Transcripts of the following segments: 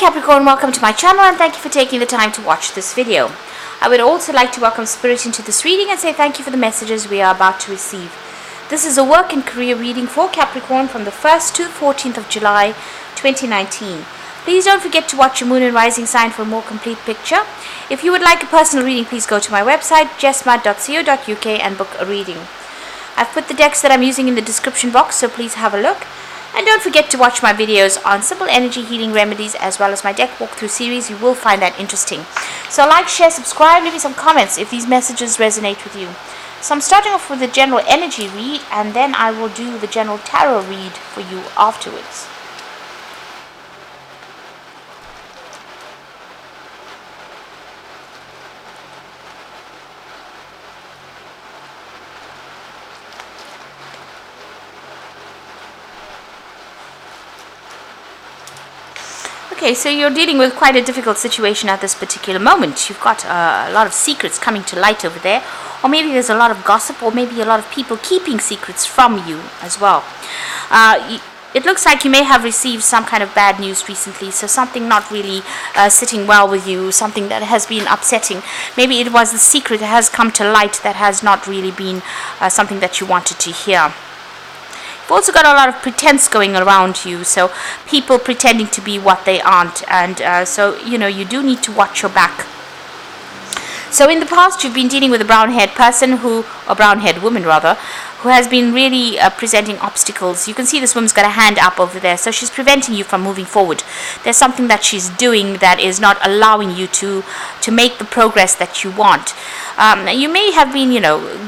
Capricorn, welcome to my channel and thank you for taking the time to watch this video. I would also like to welcome Spirit into this reading and say thank you for the messages we are about to receive. This is a work and career reading for Capricorn from the 1st to the 14th of July 2019. Please don't forget to watch your moon and rising sign for a more complete picture. If you would like a personal reading, please go to my website jessmud.co.uk and book a reading. I've put the decks that I'm using in the description box, so please have a look. And don't forget to watch my videos on simple energy healing remedies as well as my deck walkthrough series. You will find that interesting. So like, share, subscribe, leave me some comments if these messages resonate with you. So I'm starting off with the general energy read and then I will do the general tarot read for you afterwards. Okay, so you're dealing with quite a difficult situation at this particular moment. You've got a lot of secrets coming to light over there, or maybe there's a lot of gossip, or maybe a lot of people keeping secrets from you as well. It looks like you may have received some kind of bad news recently, so something not really sitting well with you, something that has been upsetting. Maybe it was the secret that has come to light that has not really been something that you wanted to hear. You've also got a lot of pretense going around you, so people pretending to be what they aren't, and so you do need to watch your back. So in the past you've been dealing with a brown-haired person or brown-haired woman rather, who has been really presenting obstacles. You can see this woman's got a hand up over there, so she's preventing you from moving forward. There's something that she's doing that is not allowing you to make the progress that you want. You may have been,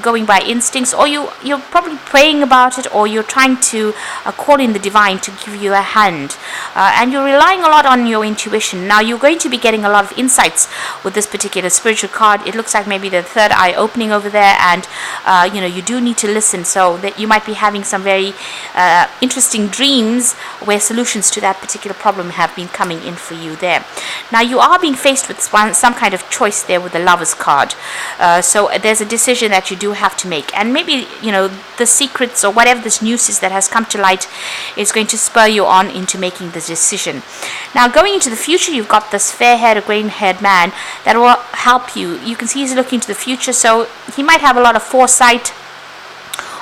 going by instincts, or you're probably praying about it, or you're trying to call in the divine to give you a hand. And you're relying a lot on your intuition. Now, you're going to be getting a lot of insights with this particular spiritual card. It looks like maybe the third eye opening over there, and, you do need to listen, so that you might be having some very interesting dreams where solutions to that particular problem have been coming in for you there. Now, you are being faced with some kind of choice there with the Lover's card. So there's a decision that you do have to make, and maybe the secrets or whatever this news is that has come to light is going to spur you on into making the decision. Now, going into the future, you've got this fair-haired or grey-haired man that will help you. You can see he's looking to the future, so he might have a lot of foresight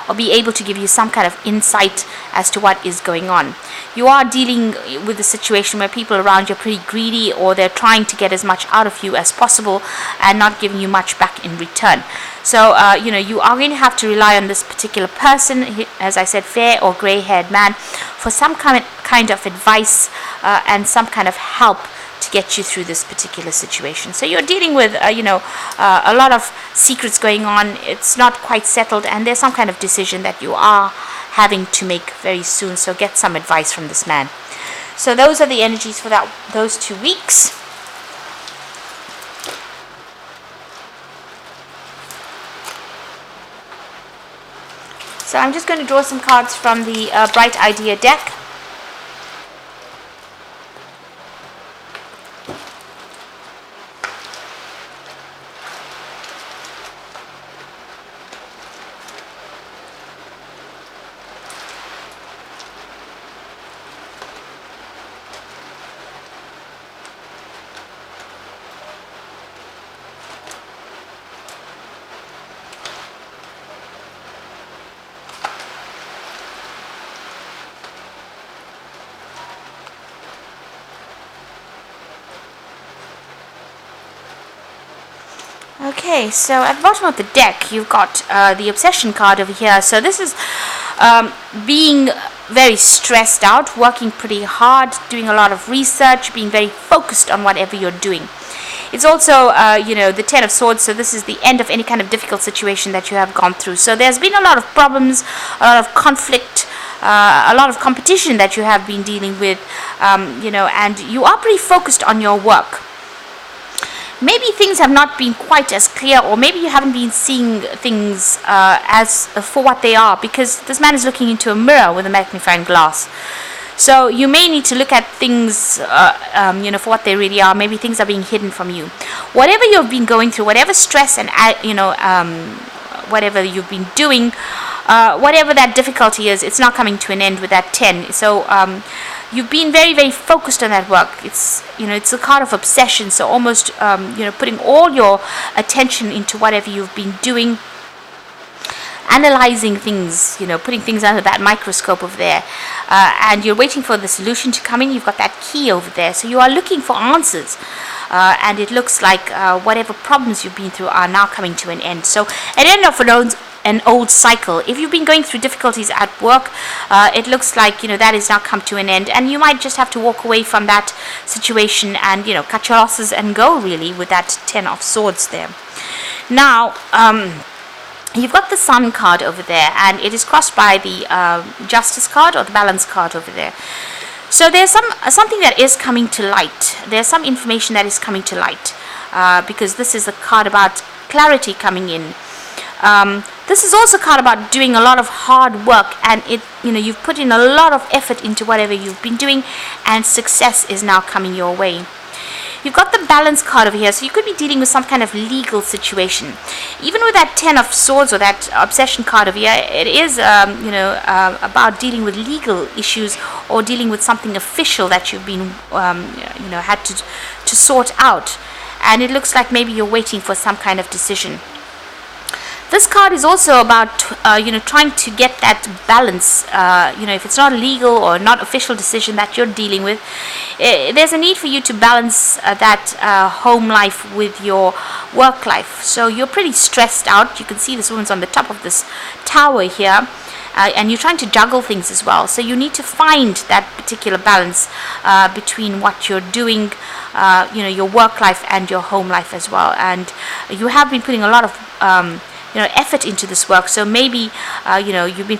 or be able to give you some kind of insight as to what is going on. You are dealing with a situation where people around you are pretty greedy, or they're trying to get as much out of you as possible and not giving you much back in return. So, you are going to have to rely on this particular person, as I said, fair or grey-haired man, for some kind of advice and some kind of help to get you through this particular situation. So you're dealing with a lot of secrets going on. It's not quite settled, and there's some kind of decision that you are having to make very soon, so get some advice from this man. So those are the energies for those 2 weeks. So I'm just going to draw some cards from the Bright Idea deck. Okay, so at the bottom of the deck, you've got the Obsession card over here. So this is being very stressed out, working pretty hard, doing a lot of research, being very focused on whatever you're doing. It's also, the Ten of Swords, so this is the end of any kind of difficult situation that you have gone through. So there's been a lot of problems, a lot of conflict, a lot of competition that you have been dealing with, and you are pretty focused on your work. Maybe things have not been quite as clear, or maybe you haven't been seeing things as for what they are, because this man is looking into a mirror with a magnifying glass. So you may need to look at things, for what they really are. Maybe things are being hidden from you. Whatever you've been going through, whatever stress and whatever you've been doing, whatever that difficulty is, it's not coming to an end with that 10. So you've been very, very focused on that work. It's, it's a card of obsession. So almost, putting all your attention into whatever you've been doing, analyzing things, putting things under that microscope over there, and you're waiting for the solution to come in. You've got that key over there, so you are looking for answers, and it looks like whatever problems you've been through are now coming to an end. So an end of an old cycle. If you've been going through difficulties at work, it looks like that has now come to an end, and you might just have to walk away from that situation and cut your losses and go, really, with that 10 of Swords there. Now, you've got the Sun card over there, and it is crossed by the Justice card or the Balance card over there. So there's something that is coming to light. There's some information that is coming to light, because this is a card about clarity coming in. This is also a card about doing a lot of hard work, and you've put in a lot of effort into whatever you've been doing, and success is now coming your way. You've got the Balance card over here, so you could be dealing with some kind of legal situation. Even with that 10 of Swords or that Obsession card over here, it is, about dealing with legal issues or dealing with something official that you've been, had to sort out. And it looks like maybe you're waiting for some kind of decision. This card is also about, trying to get that balance. If it's not a legal or not official decision that you're dealing with, there's a need for you to balance that home life with your work life. So you're pretty stressed out. You can see this woman's on the top of this tower here. And you're trying to juggle things as well. So you need to find that particular balance between what you're doing, your work life and your home life as well. And you have been putting a lot of effort into this work, so maybe you've been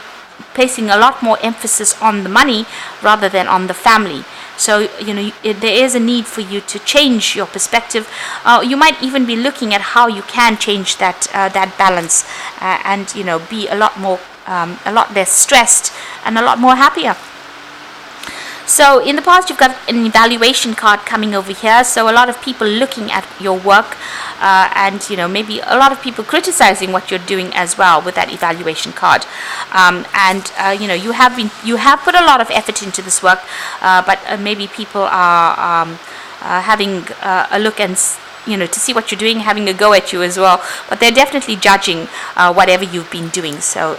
placing a lot more emphasis on the money rather than on the family. So there is a need for you to change your perspective. You might even be looking at how you can change that balance, and be a lot less stressed and a lot more happier. So in the past, you've got an evaluation card coming over here. So a lot of people looking at your work, and maybe a lot of people criticizing what you're doing as well with that evaluation card. You have put a lot of effort into this work, but maybe people are having a look and to see what you're doing, having a go at you as well. But they're definitely judging whatever you've been doing. So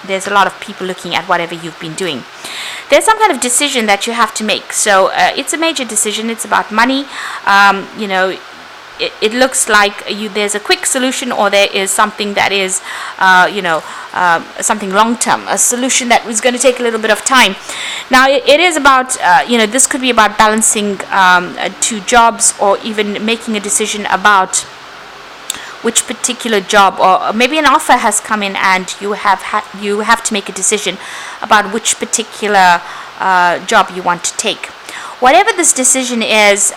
there's a lot of people looking at whatever you've been doing. There's some kind of decision that you have to make. So it's a major decision. It's about money. It looks like there's a quick solution, or there is something that is, something long-term, a solution that is going to take a little bit of time. Now, it is about, this could be about balancing 2 jobs, or even making a decision about which particular job, or maybe an offer has come in and you have to make a decision about which particular job you want to take. Whatever this decision is,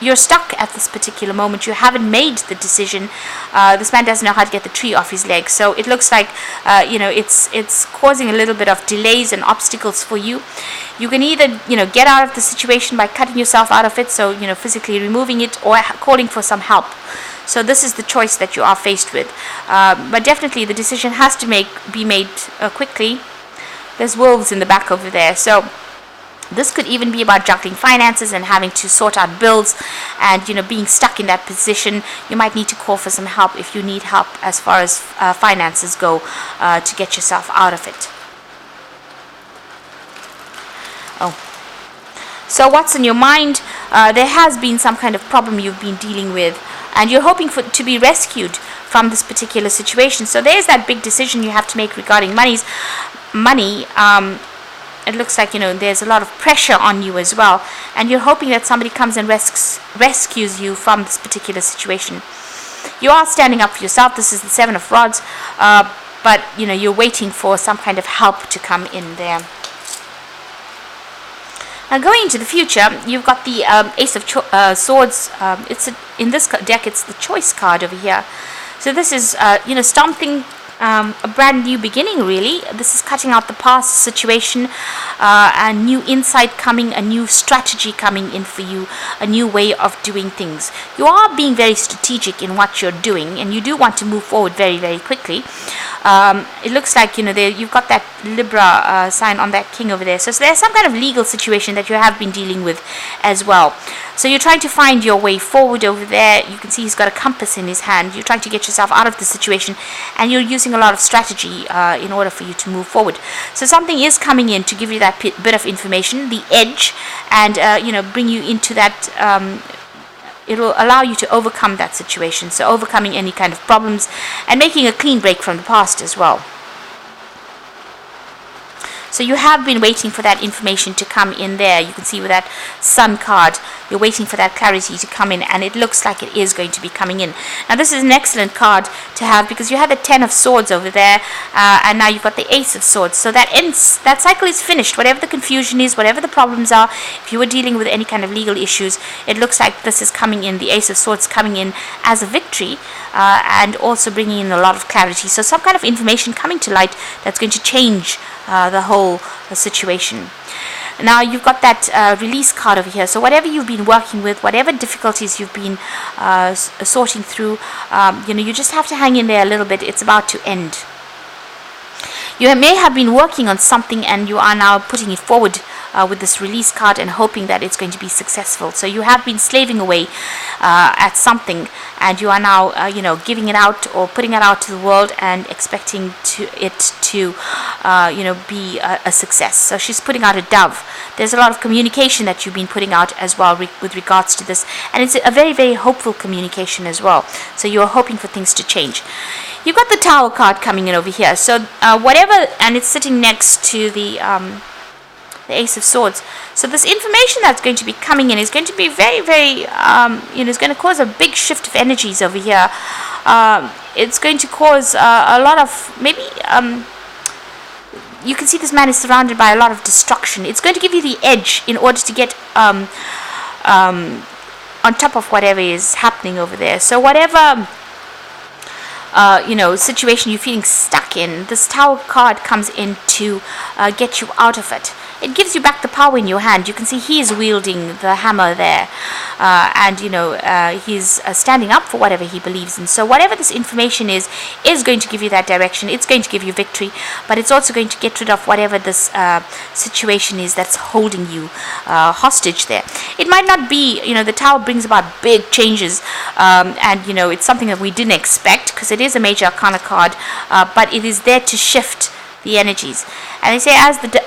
you're stuck at this particular moment. You haven't made the decision. This man doesn't know how to get the tree off his leg. So it looks like, it's causing a little bit of delays and obstacles for you. You can either, get out of the situation by cutting yourself out of it, so, physically removing it, or calling for some help. So this is the choice that you are faced with. But definitely the decision has to be made quickly. There's wolves in the back over there. So this could even be about juggling finances and having to sort out bills, and being stuck in that position. You might need to call for some help if you need help as far as finances go, to get yourself out of it. So what's in your mind? There has been some kind of problem you've been dealing with, and you're hoping to be rescued from this particular situation. So there's that big decision you have to make regarding money. It looks like, there's a lot of pressure on you as well. And you're hoping that somebody comes and rescues you from this particular situation. You are standing up for yourself. This is the 7 of Rods. But, you're waiting for some kind of help to come in there. Now, going into the future, you've got the Ace of Swords. In this deck, it's the Choice card over here. So this is, something... a brand new beginning, really. This is cutting out the past situation. a new insight coming, a new strategy coming in for you, a new way of doing things. You are being very strategic in what you're doing, and you do want to move forward very, very quickly. It looks like, you've got that Libra sign on that king over there. So there's some kind of legal situation that you have been dealing with as well. So you're trying to find your way forward over there. You can see he's got a compass in his hand. You're trying to get yourself out of the situation, and you're using a lot of strategy in order for you to move forward. So something is coming in to give you that bit of information, the edge, and bring you into that. It will allow you to overcome that situation. So overcoming any kind of problems and making a clean break from the past as well. So you have been waiting for that information to come in there. You can see with that Sun card, you're waiting for that clarity to come in, and it looks like it is going to be coming in. Now this is an excellent card to have because you had the 10 of Swords over there, and now you've got the Ace of Swords. So that cycle is finished. Whatever the confusion is, whatever the problems are, if you were dealing with any kind of legal issues, it looks like this is coming in, the Ace of Swords coming in as a victory, and also bringing in a lot of clarity. So some kind of information coming to light that's going to change the whole situation. Now you've got that release card over here. So whatever you've been working with, whatever difficulties you've been sorting through, you just have to hang in there a little bit. It's about to end. You may have been working on something, and you are now putting it forward with this release card and hoping that it's going to be successful. So you have been slaving away at something, and you are now giving it out or putting it out to the world and expecting it to be a success. So she's putting out a dove. There's a lot of communication that you've been putting out as well with regards to this, and it's a very, very hopeful communication as well. So you're hoping for things to change. You've got the Tower card coming in over here. So whatever, and it's sitting next to the Ace of Swords. So this information that's going to be coming in is going to be very, very, it's going to cause a big shift of energies over here. It's going to cause a lot of, maybe, you can see this man is surrounded by a lot of destruction. It's going to give you the edge in order to get on top of whatever is happening over there. So whatever situation you're feeling stuck in, this Tower card comes in to get you out of it. It gives you back the power in your hand. You can see he is wielding the hammer there, and he's standing up for whatever he believes in. So whatever this information is going to give you that direction. It's going to give you victory, but it's also going to get rid of whatever this situation is that's holding you hostage there. It might not be, the Tower brings about big changes, and it's something that we didn't expect because it is a major arcana card, but it is there to shift the energies. And they say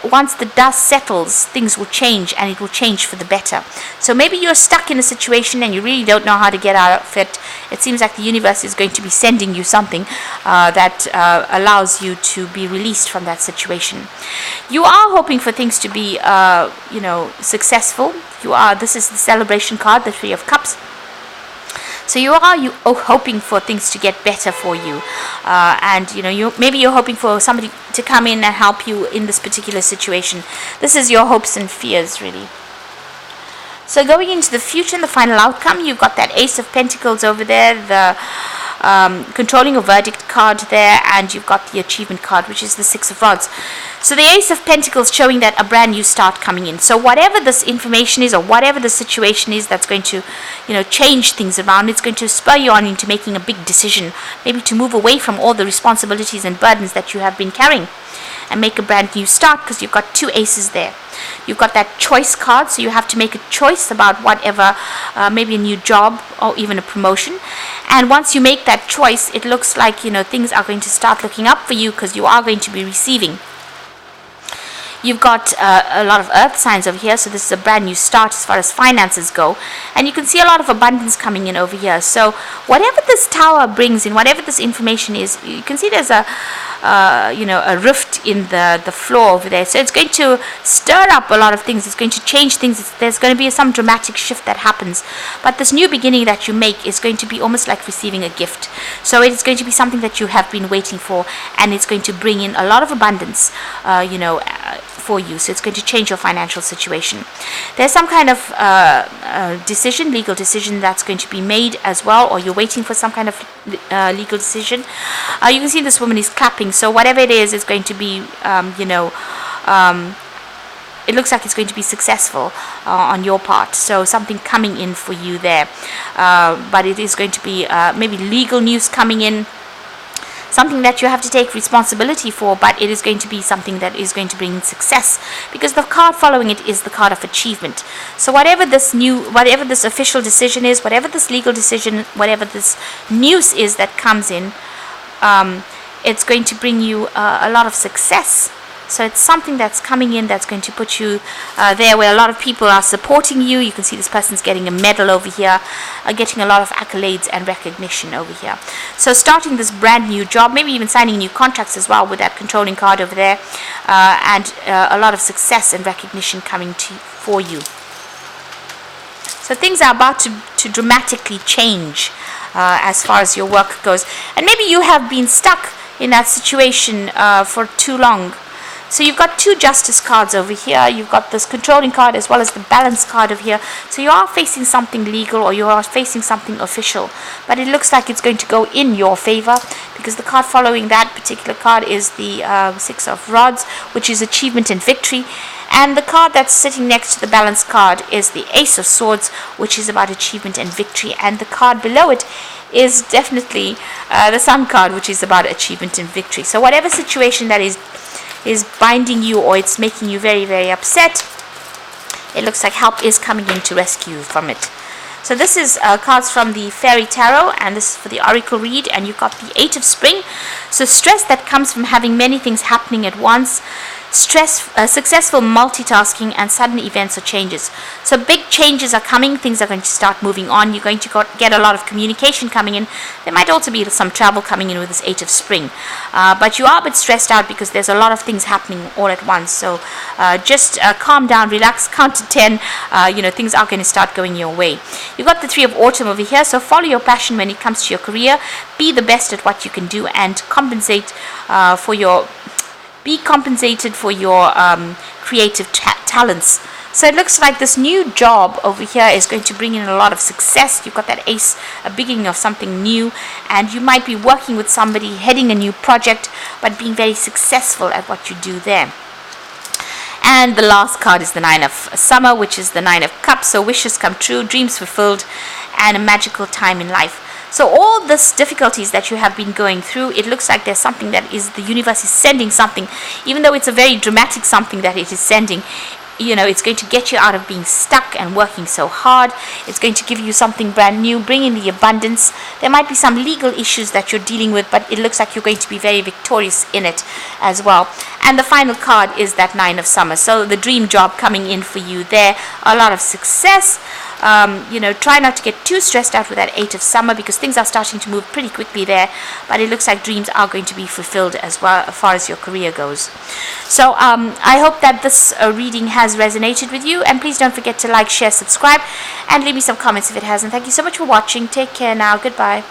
once the dust settles, things will change, and it will change for the better. So maybe you're stuck in a situation and you really don't know how to get out of it. It seems like the universe is going to be sending you something that allows you to be released from that situation. You are hoping for things to be successful. This is the celebration card, the Three of Cups. So you are hoping for things to get better for you, and maybe you're hoping for somebody to come in and help you in this particular situation. This is your hopes and fears, really. So going into the future and the final outcome, you've got that Ace of Pentacles over there, the controlling a verdict card there, and you've got the achievement card, which is the Six of Rods. So the Ace of Pentacles showing that a brand new start coming in. So whatever this information is, or whatever the situation is that's going to change things around, it's going to spur you on into making a big decision, maybe to move away from all the responsibilities and burdens that you have been carrying and make a brand new start, because you've got two aces there. You've got that choice card, so you have to make a choice about whatever, maybe a new job or even a promotion. And once you make that choice, it looks like things are going to start looking up for you, because you are going to be receiving. You've got a lot of earth signs over here, so this is a brand new start as far as finances go, and you can see a lot of abundance coming in over here. So whatever this Tower brings in, whatever this information is, you can see there's a rift in the floor over there. So it's going to stir up a lot of things. It's going to change things. There's going to be some dramatic shift that happens. But this new beginning that you make is going to be almost like receiving a gift. So it's going to be something that you have been waiting for, and it's going to bring in a lot of abundance, for you. So it's going to change your financial situation. There's some kind of legal decision that's going to be made as well, or you're waiting for some kind of legal decision. You can see this woman is clapping. So whatever it is going to be, it looks like it's going to be successful on your part. So something coming in for you there, but it is going to be maybe legal news coming in, something that you have to take responsibility for, but it is going to be something that is going to bring success, because the card following it is the card of achievement. So whatever this official decision is, whatever this legal decision, whatever this news is that comes in, it's going to bring you a lot of success. So it's something that's coming in that's going to put you there where a lot of people are supporting you. You can see this person's getting a medal over here, getting a lot of accolades and recognition over here. So starting this brand new job, maybe even signing new contracts as well with that controlling card over there, and a lot of success and recognition coming for you. So things are about to dramatically change as far as your work goes. And maybe you have been stuck in that situation for too long. So you've got two justice cards over here. You've got this controlling card as well as the balance card over here. So you are facing something legal, or you are facing something official. But it looks like it's going to go in your favor, because the card following that particular card is the Six of Rods, which is achievement and victory. And the card that's sitting next to the balance card is the Ace of Swords, which is about achievement and victory. And the card below it is definitely the Sun card, which is about achievement and victory. So whatever situation that is binding you, or it's making you very, very upset, it looks like help is coming in to rescue you from it. So this is cards from the Fairy Tarot, and this is for the Oracle read, and you've got the Eight of Spring. So stress that comes from having many things happening at once, successful multitasking, and sudden events or changes. So big changes are coming, things are going to start moving on, you're going to get a lot of communication coming in. There might also be some travel coming in with this Eight of Spring, but you are a bit stressed out because there's a lot of things happening all at once. So just calm down, relax, count to 10. Things are going to start going your way. You've got the Three of Autumn over here, so follow your passion when it comes to your career. Be the best at what you can do, and be compensated for your creative talents. So it looks like this new job over here is going to bring in a lot of success. You've got that Ace, a beginning of something new, and you might be working with somebody, heading a new project, but being very successful at what you do there. And the last card is the Nine of Summer, which is the Nine of Cups. So wishes come true, dreams fulfilled, and a magical time in life. So all this difficulties that you have been going through, it looks like there's something that the universe is sending something, even though it's a very dramatic something that it is sending. It's going to get you out of being stuck and working so hard. It's going to give you something brand new, bring in the abundance. There might be some legal issues that you're dealing with, but it looks like you're going to be very victorious in it as well. And the final card is that Nine of Summer. So the dream job coming in for you there, a lot of success. Try not to get too stressed out with that Eight of Summer, because things are starting to move pretty quickly there, but it looks like dreams are going to be fulfilled as well as far as your career goes. So I hope that this reading has resonated with you, and please don't forget to like, share, subscribe, and leave me some comments if it hasn't. Thank you so much for watching. Take care now. Goodbye.